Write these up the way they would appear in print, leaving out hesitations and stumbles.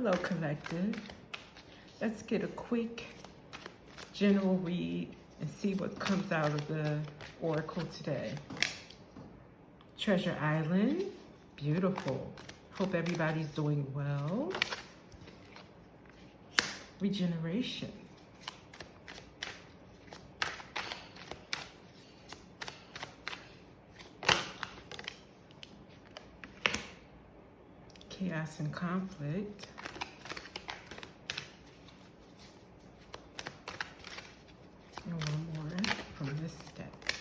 Hello, collective. Let's get a quick general read and see what comes out of the oracle today. Treasure Island, beautiful. Hope everybody's doing well. Regeneration. Chaos and conflict. And one more from this deck.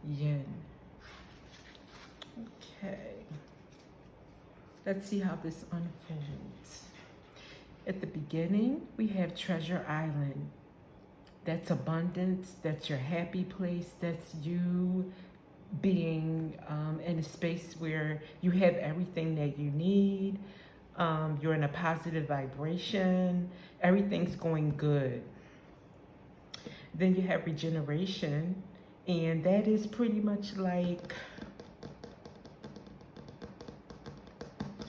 Yin. Okay. Let's see how this unfolds. At the beginning, we have Treasure Island. That's abundance. That's your happy place. That's you being in a space where you have everything that you need. You're in a positive vibration. Everything's going good. Then you have regeneration, and that is pretty much like,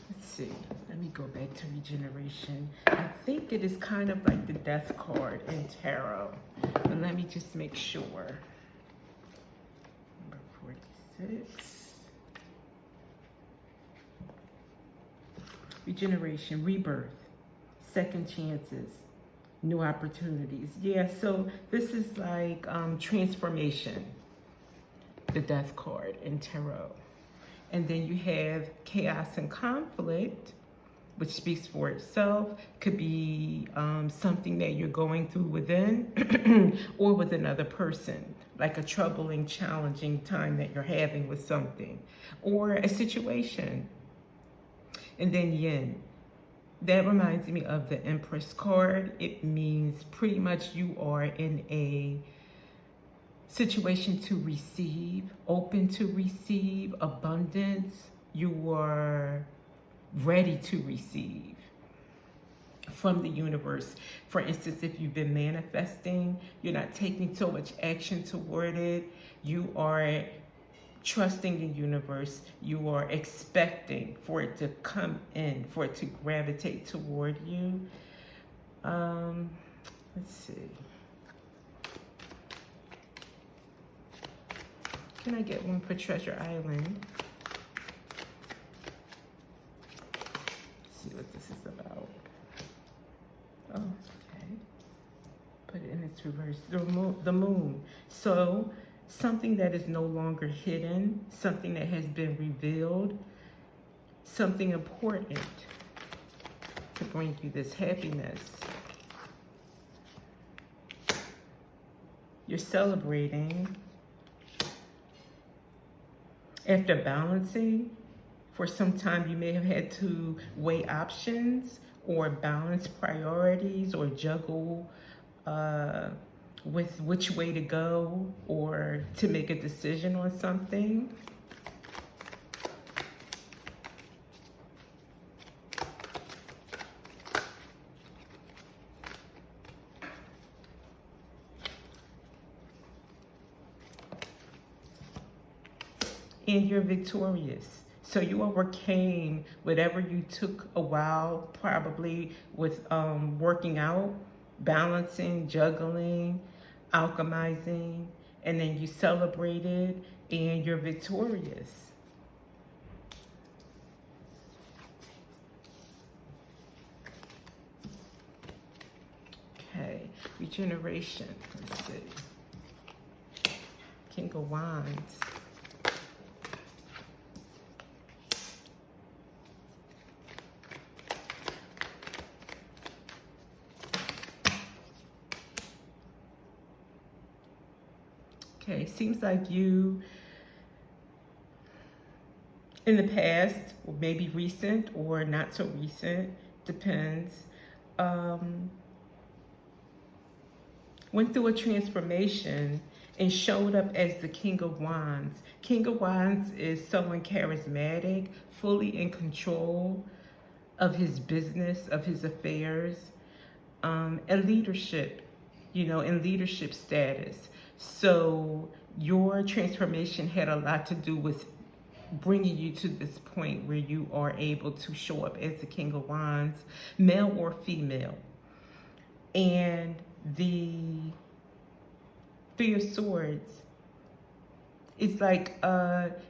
let's see, let me go back to regeneration. I think it is kind of like the death card in tarot, but let me just make sure. Number 46. Regeneration, rebirth, second chances, new opportunities. Yeah, so this is like transformation, the death card in tarot. And then you have chaos and conflict, which speaks for itself. Could be something that you're going through within or with another person, like a troubling, challenging time that you're having with something or a situation. And then yin. That reminds me of the Empress card. It means pretty much you are in a situation to receive, open to receive, abundance. You are ready to receive from the universe. For instance, if you've been manifesting, you're not taking so much action toward it. You are trusting the universe. You are expecting for it to come in, for it to gravitate toward you. Let's see. Can I get one for Treasure Island? Let's see what this is about. Oh, okay. Put it in its reverse. The moon. So something that is no longer hidden, something that has been revealed, something important to bring you this happiness. You're celebrating after balancing. For some time, you may have had to weigh options or balance priorities or juggle with which way to go or to make a decision on something. And you're victorious. So you overcame whatever you took a while, probably with working out, balancing, juggling, alchemizing, and then you celebrated and you're victorious. Okay, regeneration, let's see. King of Wands. Okay, seems like you, in the past, or maybe recent or not so recent, depends, went through a transformation and showed up as the King of Wands. King of Wands is someone charismatic, fully in control of his business, of his affairs, and leadership, in leadership status. So your transformation had a lot to do with bringing you to this point where you are able to show up as the King of Wands, male or female. And the Three of Swords, it's like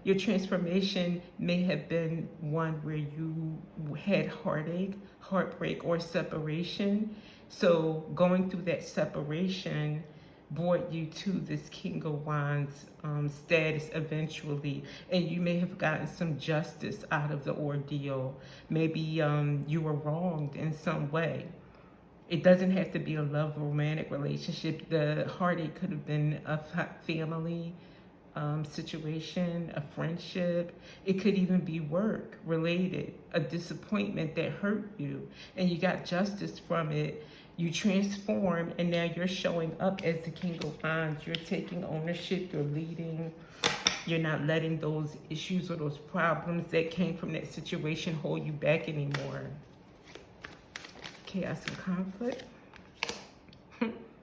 your transformation may have been one where you had heartache, heartbreak, or separation. So going through that separation brought you to this King of Wands status eventually, and you may have gotten some justice out of the ordeal. Maybe you were wronged in some way. It doesn't have to be a love romantic relationship. The heartache could have been a family situation, a friendship. It could even be work related, a disappointment that hurt you, and you got justice from it. You transform, and now you're showing up as the King of Wands. You're taking ownership, you're leading. You're not letting those issues or those problems that came from that situation hold you back anymore. Chaos and conflict.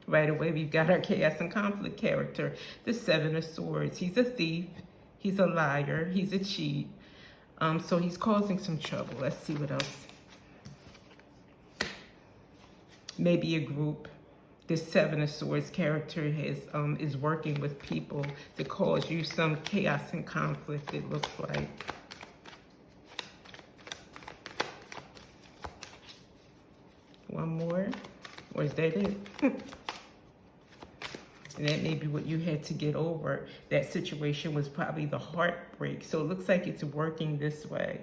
Right away, we've got our chaos and conflict character, the Seven of Swords. He's a thief, he's a liar, he's a cheat. So he's causing some trouble. Let's see what else. Maybe a group. This Seven of Swords character is working with people to cause you some chaos and conflict, it looks like. One more, or is that it? And that may be what you had to get over. That situation was probably the heartbreak. So it looks like it's working this way.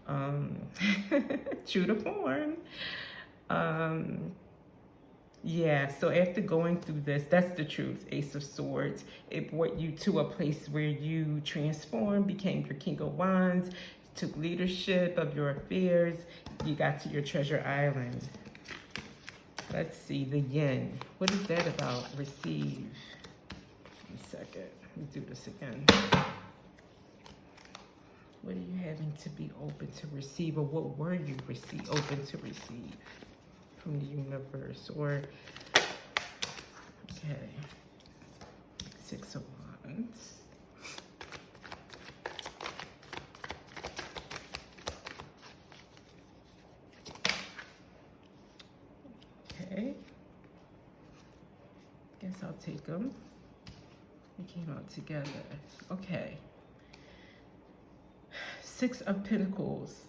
True to form. Yeah, so after going through this, that's the truth, Ace of Swords. It brought you to a place where you transformed, became your King of Wands, took leadership of your affairs. You got to your treasure island. Let's see, the yin. What is that about? Receive. 1 second. Let me do this again. What are you having to be open to receive, or what were you open to receive from the universe? Or, okay. 6 of Wands. Okay, guess I'll take them. We came out together. Okay. 6 of Pentacles.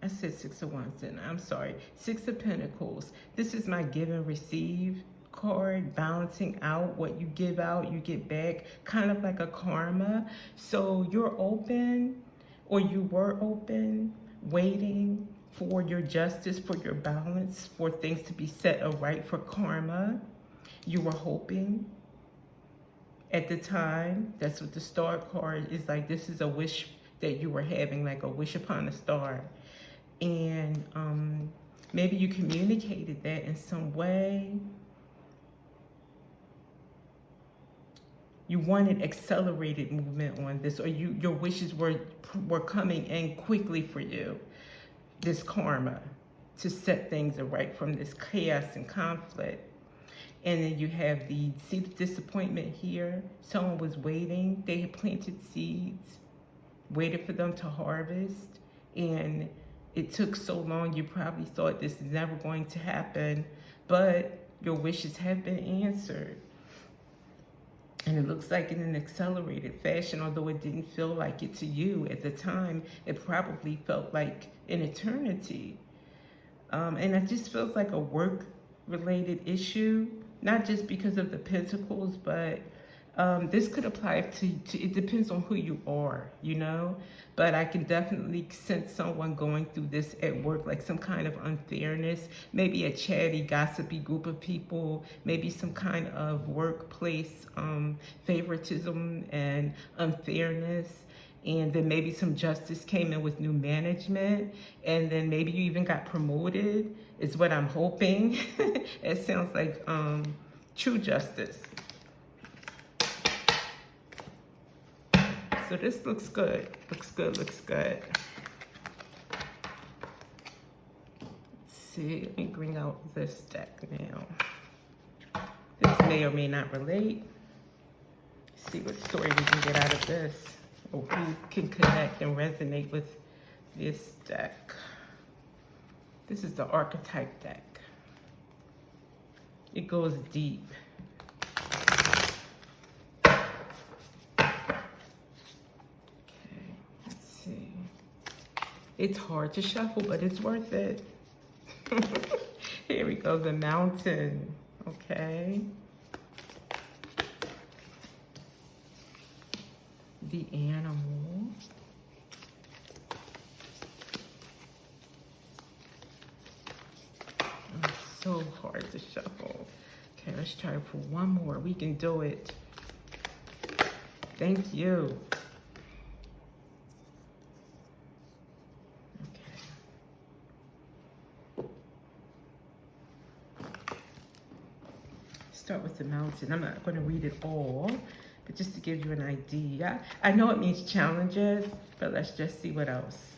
I said 6 of Wands, didn't I? I'm sorry. 6 of Pentacles. This is my give and receive card, balancing out. What you give out, you get back, kind of like a karma. So you're open, or you were open, waiting for your justice, for your balance, for things to be set aright, for karma. You were hoping at the time. That's what the star card is like. This is a wish that you were having, like a wish upon a star. And maybe you communicated that in some way. You wanted accelerated movement on this, or your wishes were coming in quickly for you. This karma to set things right from this chaos and conflict. And then you have the disappointment here. Someone was waiting. They had planted seeds, waited for them to harvest, and it took so long. You probably thought this is never going to happen, but your wishes have been answered. And it looks like in an accelerated fashion, although it didn't feel like it to you at the time, it probably felt like an eternity. And it just feels like a work-related issue, not just because of the pentacles, but this could apply to, it depends on who you are, you know? But I can definitely sense someone going through this at work, like some kind of unfairness, maybe a chatty, gossipy group of people, maybe some kind of workplace favoritism and unfairness. And then maybe some justice came in with new management, and then maybe you even got promoted, is what I'm hoping. It sounds like true justice. So this looks good. Looks good, looks good. Let's see, let me bring out this deck now. This may or may not relate. Let's see what story we can get out of this. or who can connect and resonate with this deck. This is the archetype deck. It goes deep. Okay, let's see. It's hard to shuffle, but it's worth it. Here we go, the mountain. Okay. The animal. Oh, so hard to shuffle. Okay, let's try for one more. We can do it. Thank you. Okay. Start with the mountain. I'm not going to read it all, but just to give you an idea. I know it means challenges, but let's just see what else.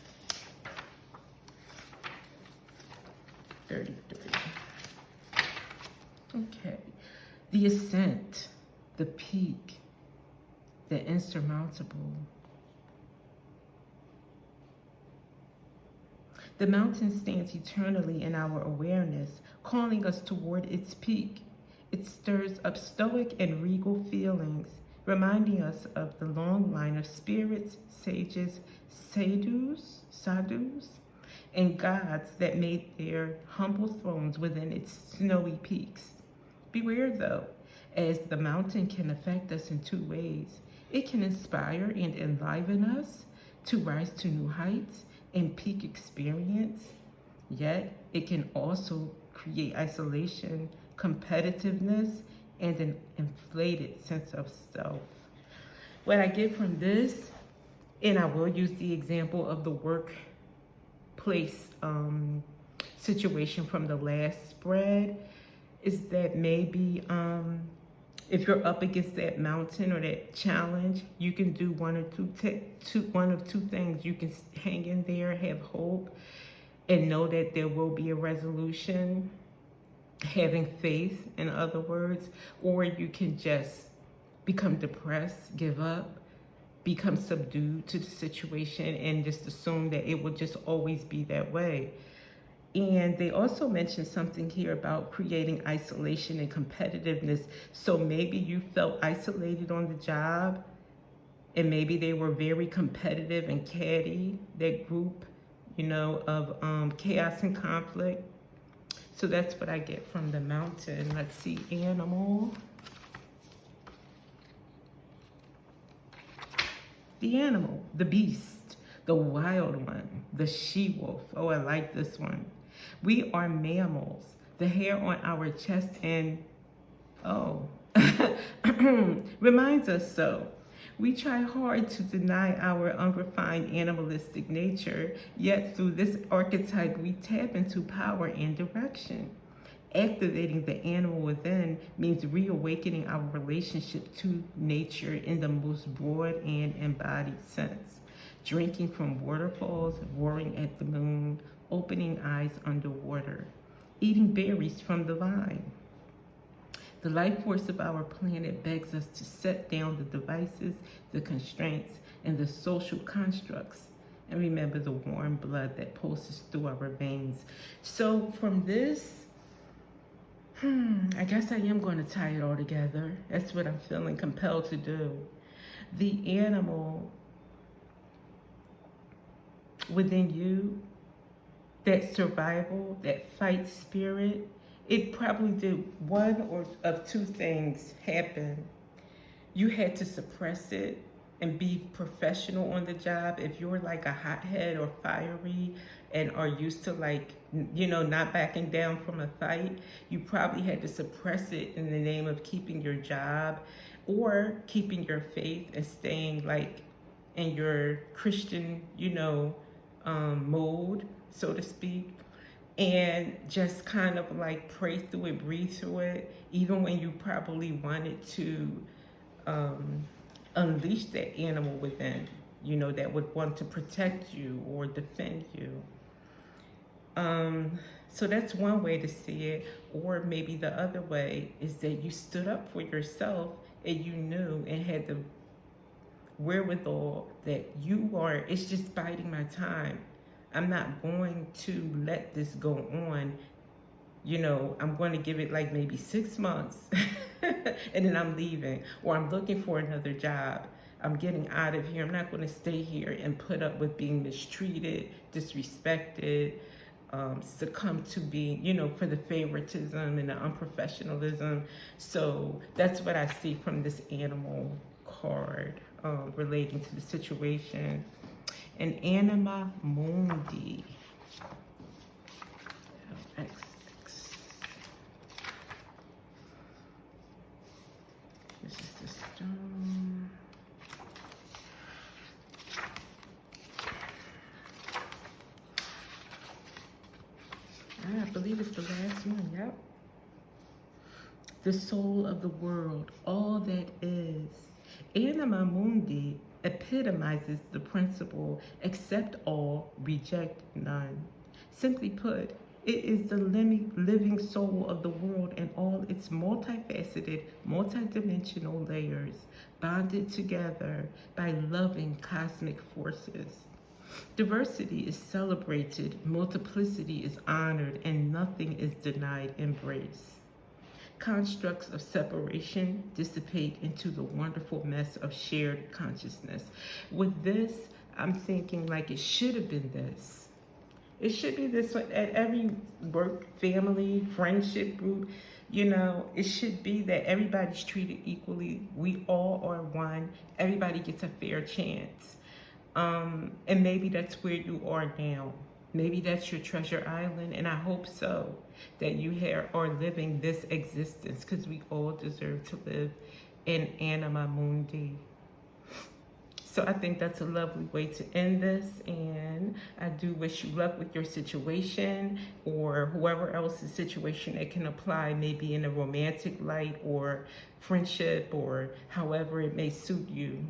33. Okay. The ascent, the peak, the insurmountable. The mountain stands eternally in our awareness, calling us toward its peak. It stirs up stoic and regal feelings, reminding us of the long line of spirits, sages, sadhus, and gods that made their humble thrones within its snowy peaks. Beware, though, as the mountain can affect us in two ways. It can inspire and enliven us to rise to new heights and peak experience, yet it can also create isolation, competitiveness, and an inflated sense of self. What I get from this, and I will use the example of the workplace situation from the last spread, is that maybe if you're up against that mountain or that challenge, you can do one of two things. You can hang in there, have hope, and know that there will be a resolution, having faith, in other words, or you can just become depressed, give up, become subdued to the situation, and just assume that it will just always be that way. And they also mentioned something here about creating isolation and competitiveness. So maybe you felt isolated on the job, and maybe they were very competitive and catty, that group, of chaos and conflict. So that's what I get from the mountain. Let's see, animal. The animal, the beast, the wild one, the she-wolf. Oh, I like this one. We are mammals. The hair on our chest and, reminds us so. We try hard to deny our unrefined animalistic nature, yet through this archetype we tap into power and direction. Activating the animal within means reawakening our relationship to nature in the most broad and embodied sense. Drinking from waterfalls, roaring at the moon, opening eyes underwater, eating berries from the vine. The life force of our planet begs us to set down the devices, the constraints, and the social constructs, and remember the warm blood that pulses through our veins. So from this, I guess I am going to tie it all together. That's what I'm feeling compelled to do. The animal within you, that survival, that fight spirit, it probably did one or of two things happen. You had to suppress it and be professional on the job. If you're like a hothead or fiery and are used to not backing down from a fight, you probably had to suppress it in the name of keeping your job or keeping your faith and staying in your Christian, mode, so to speak, and just kind of pray through it, breathe through it, even when you probably wanted to unleash that animal within, that would want to protect you or defend you. So that's one way to see it. Or maybe the other way is that you stood up for yourself and you knew and had the wherewithal that you are, it's just biding my time. I'm not going to let this go on. You know, I'm going to give it like maybe 6 months and then I'm leaving, or I'm looking for another job. I'm getting out of here. I'm not going to stay here and put up with being mistreated, disrespected, succumb to being, you know, for the favoritism and the unprofessionalism. So that's what I see from this animal card relating to the situation. And anima mundi. This is the stone. I believe it's the last one, yep. The soul of the world, all that is. Anima mundi epitomizes the principle, accept all, reject none. Simply put, it is the living soul of the world and all its multifaceted, multidimensional layers, bonded together by loving cosmic forces. Diversity is celebrated, multiplicity is honored, and nothing is denied embrace. Constructs of separation dissipate into the wonderful mess of shared consciousness. With this, I'm thinking like it should have been this. It should be this way at every work, family, friendship group. You know, it should be that everybody's treated equally. We all are one. Everybody gets a fair chance. And maybe that's where you are now. Maybe that's your treasure island, and I hope so, that you are living this existence, because we all deserve to live in anima mundi. So I think that's a lovely way to end this, and I do wish you luck with your situation, or whoever else's situation that can apply, maybe in a romantic light or friendship, or however it may suit you.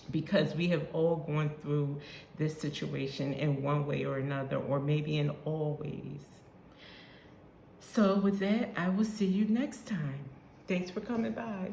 Because we have all gone through this situation in one way or another, or maybe in all ways. So with that, I will see you next time. Thanks for coming by.